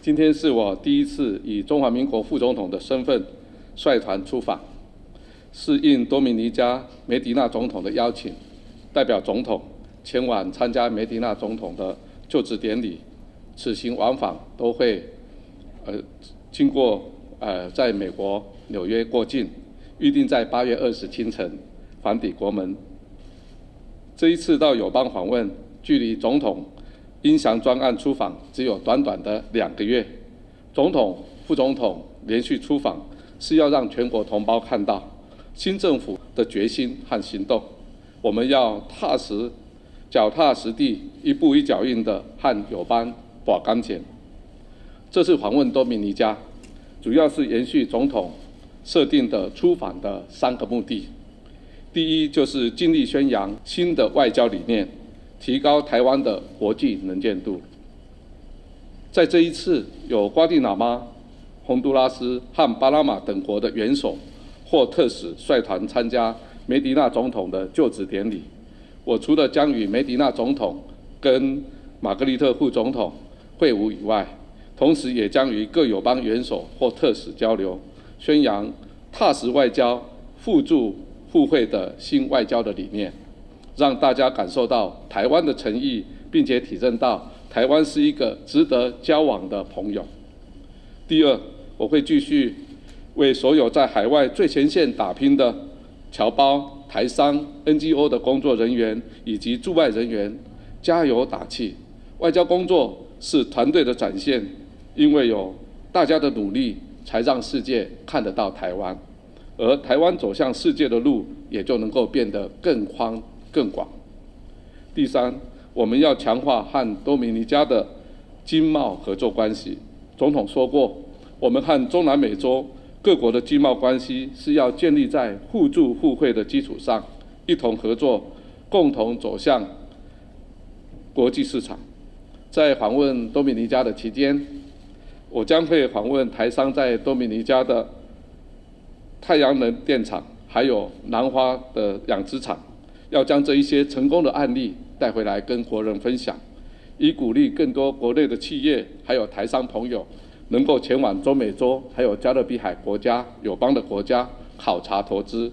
今天是我第一次以中华民国副总统的身份率团出访，是应多米尼加梅迪纳总统的邀请，代表总统前往参加梅迪纳总统的就职典礼。此行往访都会经过在美国纽约过境，预定在8月20清晨返抵国门。这一次到友邦访问，距离总统英翔专案出访只有短短的2个月。总统、副总统连续出访，是要让全国同胞看到新政府的决心和行动。我们要脚踏实地、一步一脚印的和友邦把关前。这次访问多米尼加，主要是延续总统设定的出访的3个目的。第一，就是尽力宣扬新的外交理念，提高台湾的国际能见度。在这一次，有瓜地马拉、洪都拉斯和巴拿马等国的元首或特使率团参加梅迪纳总统的就职典礼。我除了将与梅迪纳总统跟玛格丽特副总统会晤以外，同时也将与各友邦元首或特使交流，宣扬踏实外交、互助互惠的新外交的理念，让大家感受到台湾的诚意，并且体认到台湾是一个值得交往的朋友。第二，我会继续为所有在海外最前线打拼的侨胞、台商、NGO 的工作人员以及驻外人员加油打气。外交工作是团队的展现，因为有大家的努力，才让世界看得到台湾，而台湾走向世界的路也就能够变得更宽更广。第三，我们要强化和多米尼加的经贸合作关系。总统说过，我们和中南美洲各国的经贸关系是要建立在互助互惠的基础上，一同合作，共同走向国际市场。在访问多米尼加的期间，我将会访问台商在多米尼加的太阳能电厂，还有兰花的养殖场，要将这一些成功的案例带回来跟国人分享，以鼓励更多国内的企业还有台商朋友能够前往中美洲还有加勒比海国家、友邦的国家考察投资，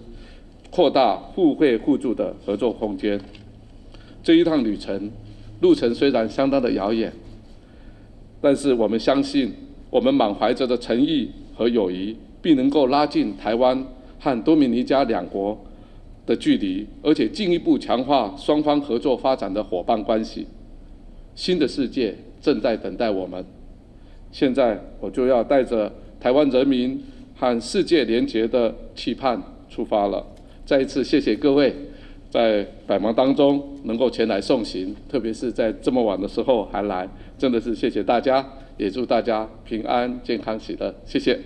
扩大互惠互助的合作空间。这一趟旅程路程虽然相当的遥远，但是我们相信，我们满怀着的诚意和友谊，必能够拉近台湾和多米尼加2国的距离，而且进一步强化双方合作发展的伙伴关系。新的世界正在等待我们。现在我就要带着台湾人民和世界连结的期盼出发了。再一次谢谢各位在百忙当中能够前来送行，特别是在这么晚的时候还来，真的是谢谢大家，也祝大家平安、健康、喜乐，谢谢。